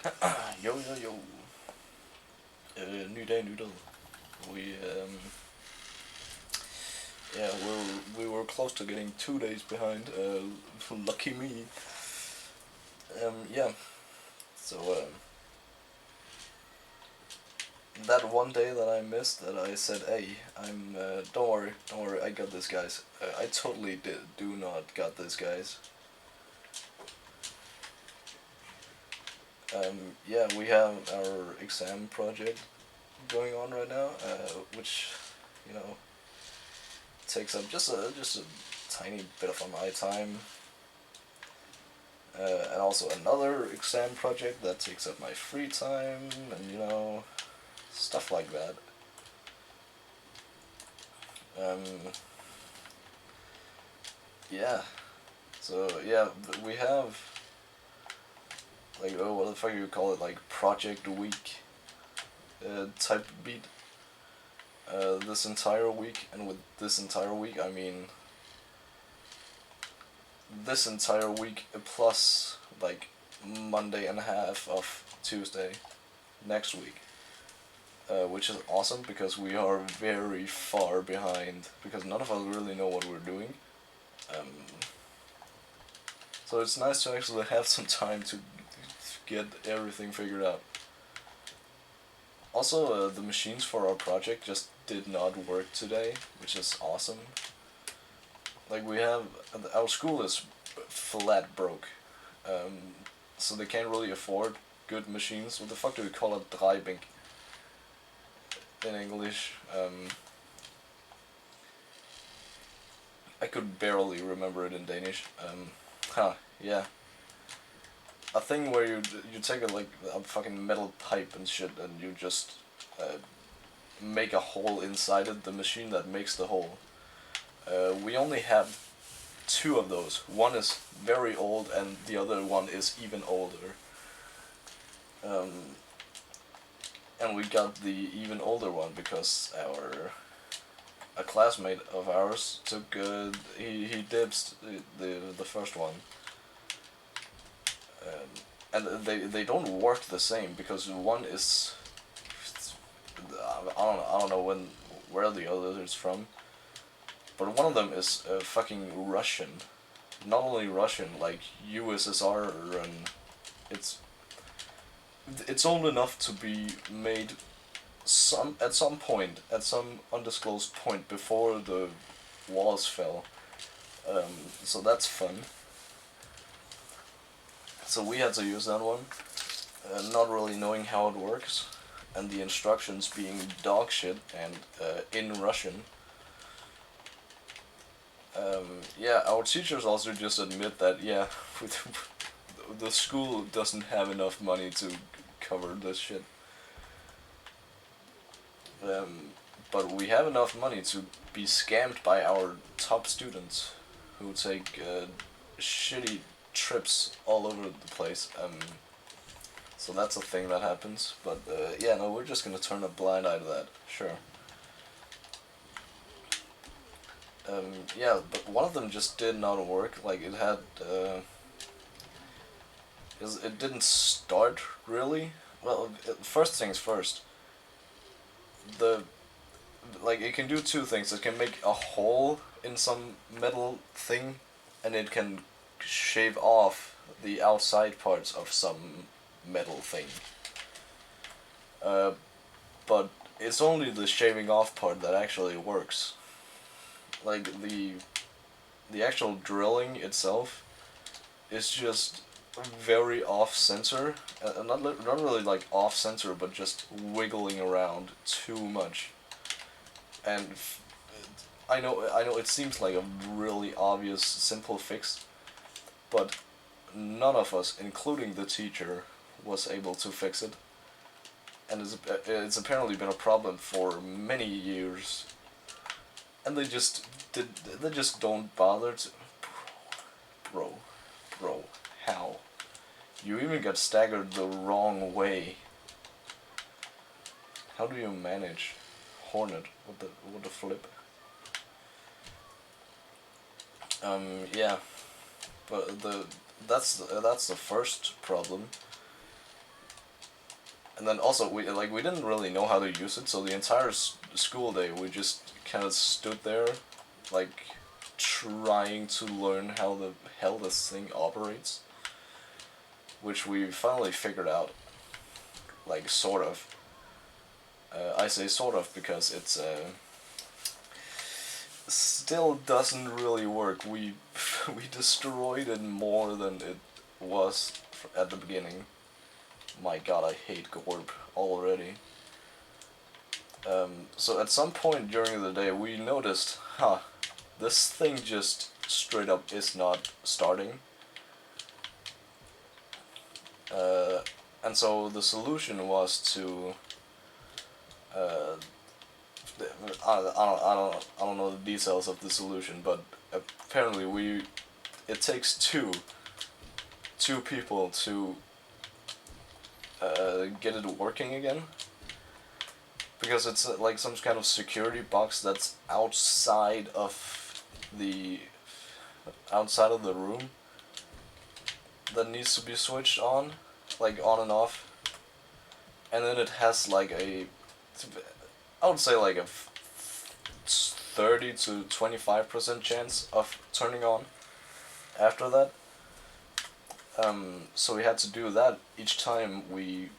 Yo yo yo. Ny dag, ny død. We yeah, we were close to getting 2 days behind. Lucky me. Yeah. So that one day that I missed, that I said, hey, I'm don't worry, I got this, guys. I totally do not got this, guys. Yeah, we have our exam project going on right now, which, you know, takes up just a tiny bit of my time, and also another exam project that takes up my free time, and stuff like that. Um, yeah. So yeah, we have like, oh, what the fuck you call it, like project week, type beat. This entire week, and with this entire week I mean this entire week plus like Monday and a half of Tuesday next week, which is awesome because we are very far behind because none of us really know what we're doing. Um, so it's nice to actually have some time to get everything figured out. Also, the machines for our project just did not work today, which is awesome. Like, we have our school is flat broke, um, so they can't really afford good machines. What the fuck do we call it? Driving in English. I could barely remember it in Danish. Yeah. A thing where you take a fucking metal pipe and shit, and you just make a hole inside it. The machine that makes the hole. We only have two of those. One is very old, and the other one is even older. Um, and we got the even older one because a classmate of ours took he dibs the first one, and they don't work the same because one is I don't know where the other is from, but one of them is fucking Russian, not only Russian, like USSR, and it's it's old enough to be made at some undisclosed point before the walls fell. So that's fun. So we had to use that one, not really knowing how it works, and the instructions being dog shit and in Russian. Yeah, our teachers also just admit that, yeah, the school doesn't have enough money to cover this shit. Um, but we have enough money to be scammed by our top students who take shitty trips all over the place. So that's a thing that happens. But yeah, no, we're just gonna turn a blind eye to that. Sure. Yeah, but one of them just did not work. Like it had, it didn't start really. Well, first things first. The like it can do two things. It can make a hole in some metal thing, and it can shave off the outside parts of some metal thing. Uh, but it's only the shaving off part that actually works. Like the actual drilling itself is just very off center, not really like off center, but just wiggling around too much. And I know it seems like a really obvious simple fix, but none of us, including the teacher, was able to fix it, and it's apparently been a problem for many years, and they just don't bother to. Bro, bro, how? You even got staggered the wrong way. How do you manage Hornet with the flip? Yeah, but that's the first problem. And then also we didn't really know how to use it, so the entire school day we just kind of stood there, like trying to learn how the hell this thing operates, which we finally figured out, like sort of. I say sort of because it's still doesn't really work. We we destroyed it more than it was at the beginning. My god, I hate Gorb already. So at some point during the day we noticed, this thing just straight up is not starting. And so the solution was to I don't know the details of the solution, but apparently it takes two people to get it working again, because it's like some kind of security box that's outside of the room that needs to be switched on, like on and off, and then it has like I would say like a 30 to 25% chance of turning on after that. So we had to do that each time we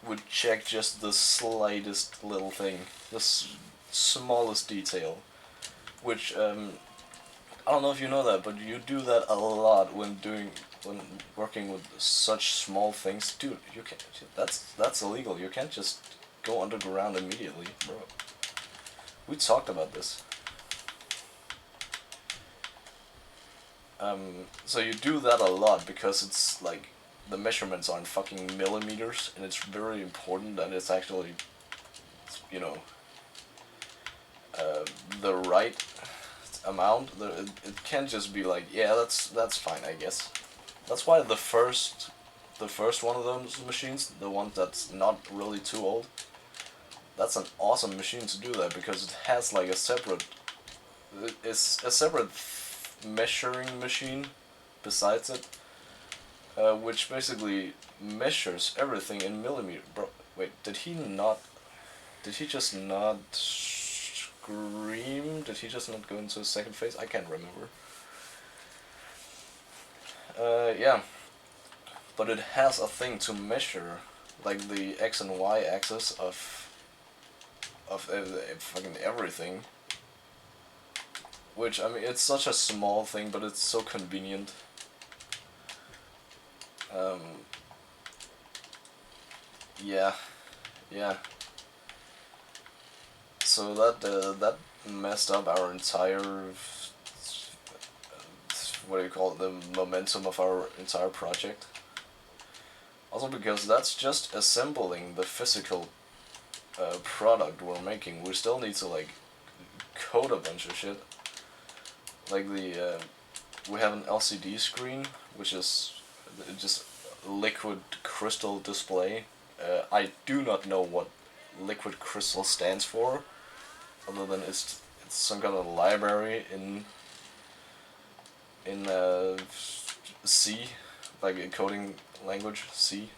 would check just the slightest little thing, the smallest detail, which I don't know if you know that, but you do that a lot when working with such small things. Dude, you can't. That's illegal. You can't just go underground immediately, bro. We talked about this. So you do that a lot because it's like the measurements are in fucking millimeters, and it's very important that it's actually, you know, the right amount. It can't just be like, yeah, that's fine, I guess. That's why the first one of those machines, the one that's not really too old, that's an awesome machine to do that, because it has like it's a separate measuring machine besides it, which basically measures everything in millimeter. Bro, wait, did he just not scream? Did he just not go into a second phase? I can't remember. Yeah. But it has a thing to measure, like the X and Y axis of fucking everything. Which, I mean, it's such a small thing, but it's so convenient. Yeah. So that messed up our entire, what do you call it, the momentum of our entire project. Also because that's just assembling the physical product we're making. We still need to like code a bunch of shit. Like we have an LCD screen, which is just liquid crystal display. I do not know what liquid crystal stands for, other than it's some kind of library in C, like a coding language, C.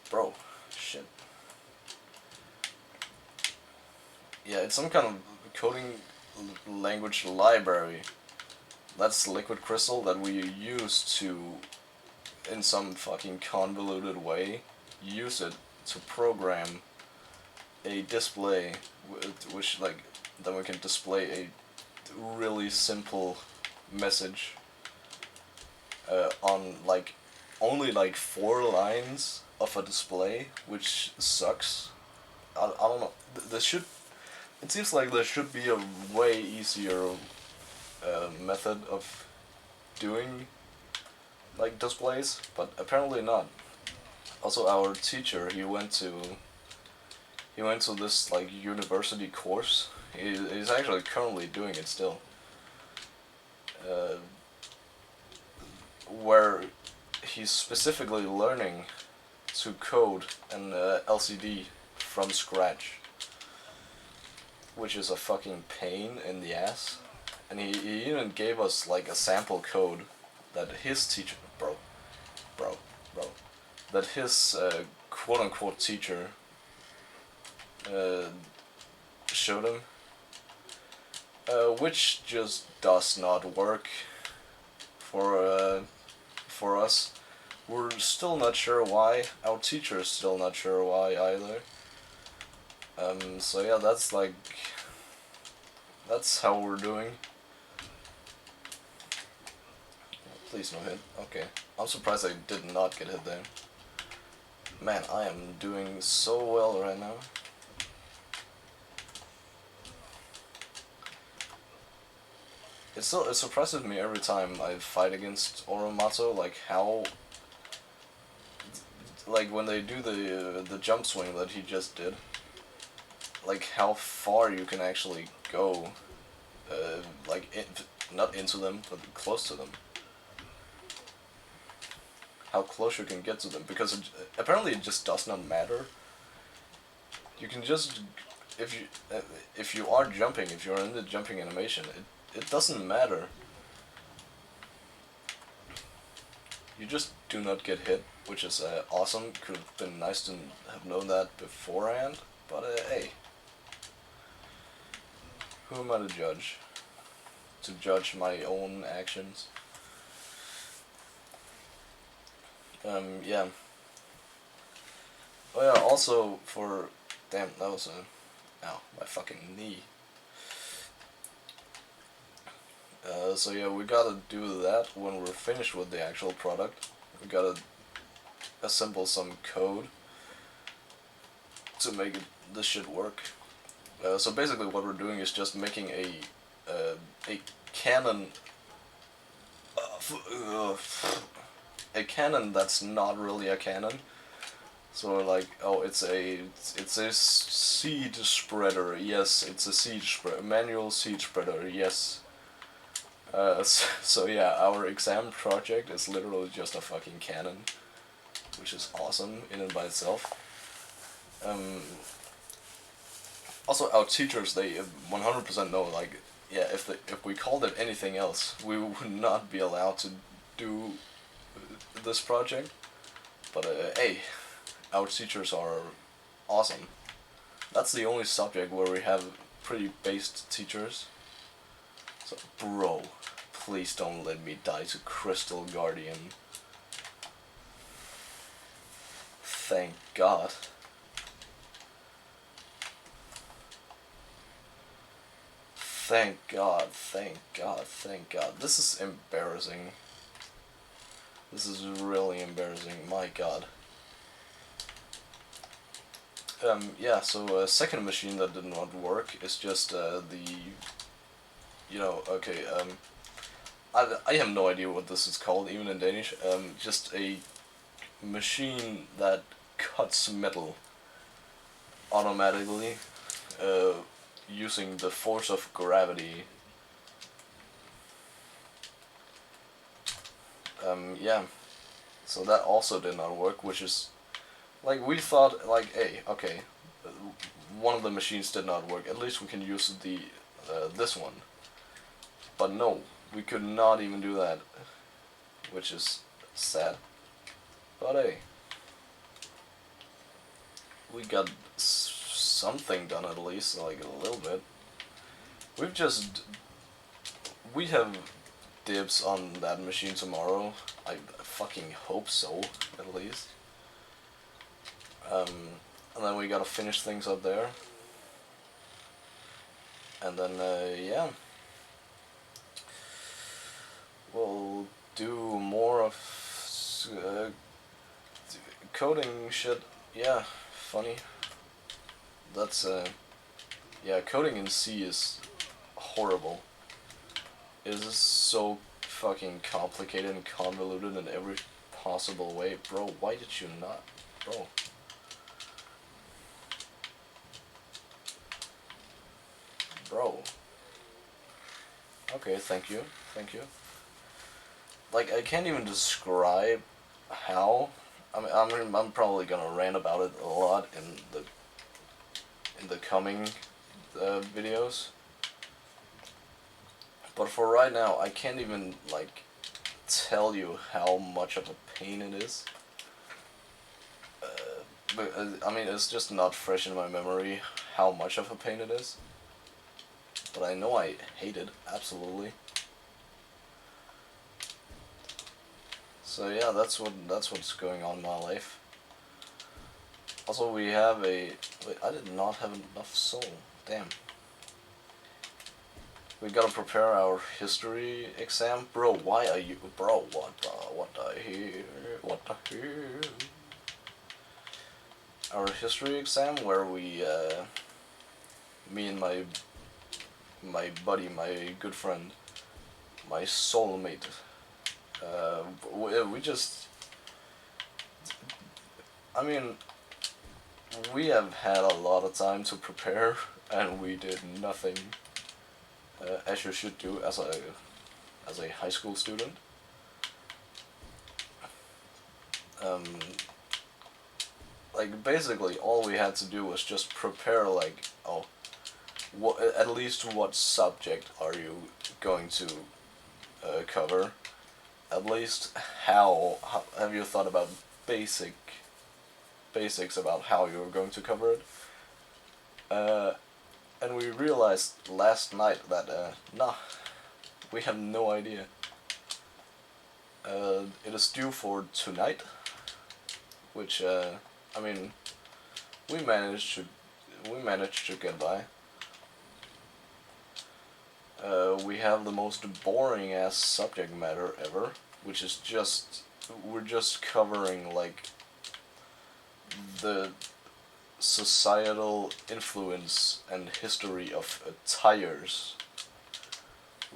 Bro, shit. Yeah, it's some kind of coding language library. That's liquid crystal that we use to, in some fucking convoluted way, use it to program a display, which like then we can display a really simple message on like only like 4 lines of a display, which sucks. I don't know. It seems like there should be a way easier method of doing like displays, but apparently not. Also, our teacher, he went to this like university course. He's actually currently doing it still. Where he's specifically learning to code an LCD from scratch, which is a fucking pain in the ass. And he even gave us like a sample code that his teacher, bro, that his quote-unquote teacher showed him, which just does not work for us. We're still not sure why. Our teacher's still not sure why either. So yeah, that's how we're doing. Please no hit. Okay. I'm surprised I did not get hit there. Man, I am doing so well right now. It surprises me every time I fight against Oromato, like how, like when they do the jump swing that he just did, like how far you can actually go, not into them, but close to them. How close you can get to them, because apparently it just does not matter. You can just, if you are jumping, if you're in the jumping animation, it doesn't matter. You just do not get hit, which is awesome. Could have been nice to have known that beforehand, but hey. Who am I to judge? To judge my own actions? Yeah. Oh yeah, also for... Damn, that was a... Ow, my fucking knee. So yeah, we gotta do that when we're finished with the actual product. We gotta assemble some code to make this shit work. So basically what we're doing is just making a cannon... a cannon that's not really a cannon. So like, oh, it's a seed spreader. Yes, it's a seed spreader, manual seed spreader. Yes. So yeah, our exam project is literally just a fucking cannon, which is awesome in and by itself. Also, our teachers, they 100% know, like, yeah, if we called it anything else, we would not be allowed to do this project. But hey, our teachers are awesome. That's the only subject where we have pretty based teachers. So, bro, please don't let me die to Crystal Guardian. Thank God. Thank God, thank God, thank God. This is embarrassing. This is really embarrassing, my God. Yeah, so a second machine that did not work is just okay, I have no idea what this is called, even in Danish. Just a machine that cuts metal automatically, using the force of gravity. Yeah, so that also did not work, which is, like, we thought, like, hey, okay, one of the machines did not work, at least we can use this one. But no, we could not even do that, which is sad. But hey, we got something done at least, like a little bit. We have dibs on that machine tomorrow. I fucking hope so, at least. And then we gotta finish things up there. And then, yeah. We'll do more of coding shit. Yeah, funny. That's, yeah, coding in C is horrible. It is so fucking complicated and convoluted in every possible way. Bro, why did you not? Bro. Bro. Okay, thank you. Thank you. Like, I can't even describe how. I'm probably gonna rant about it a lot in the coming videos. But for right now, I can't even, like, tell you how much of a pain it is. But, I mean, it's just not fresh in my memory how much of a pain it is. But I know I hate it, absolutely. So yeah, that's what's going on in my life. Also, we have a... Wait, I did not have enough soul. Damn. We gotta prepare our history exam. Bro, why are you... Bro, what the... What the hell? What the hell? Our history exam where we... me and my buddy, my good friend, my soulmate, we just... I mean... We have had a lot of time to prepare, and we did nothing, as you should do as a high school student. Like basically all we had to do was just prepare like, oh, at least what subject are you going to cover? At least how have you thought about basics about how you're going to cover it? And we realized last night that nah, we have no idea. It is due for tonight, which I mean, we managed to get by. We have the most boring ass subject matter ever, which is just we're just covering like the societal influence and history of tires.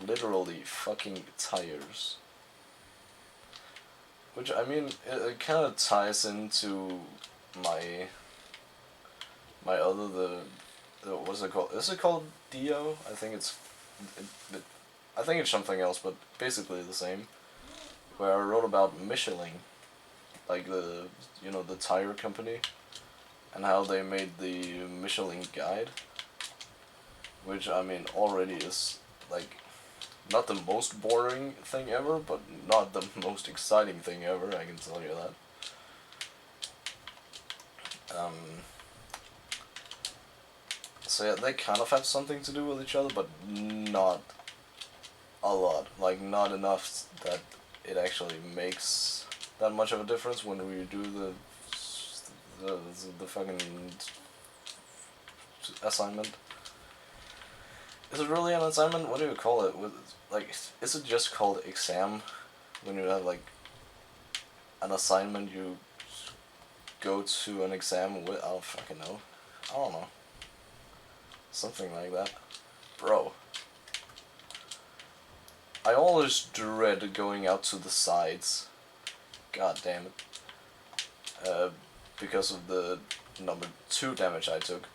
Literally fucking tires. Which, I mean, it kind of ties into my other, what's it called? Is it called Dio? I think I think it's something else, but basically the same. Where I wrote about Michelin, like the tire company, and how they made the Michelin guide, which I mean already is like not the most boring thing ever, but not the most exciting thing ever, I can tell you that. So yeah, they kind of have something to do with each other, but not a lot. Like, not enough that it actually makes that much of a difference when we do the fucking assignment. Is it really an assignment? What do you call it? Like, is it just called exam when you have like an assignment you go to an exam with? I don't fucking know. I don't know. Something like that. Bro. I always dread going out to the sides. God damn it. Because of the number 2 damage I took.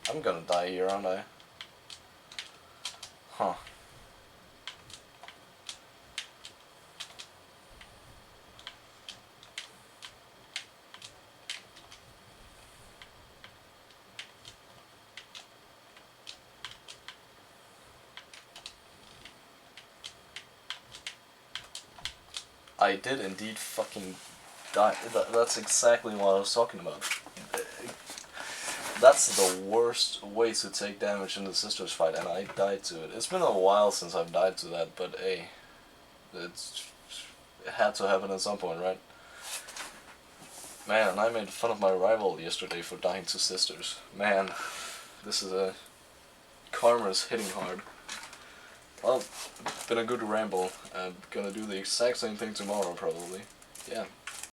I'm gonna die here, aren't I? Huh. I did indeed fucking die. That's exactly what I was talking about. That's the worst way to take damage in the sisters fight, and I died to it. It's been a while since I've died to that, but hey, it had to happen at some point, right? Man, I made fun of my rival yesterday for dying to sisters. Man, this is karma's hitting hard. Well, been a good ramble. I'm gonna do the exact same thing tomorrow, probably. Yeah.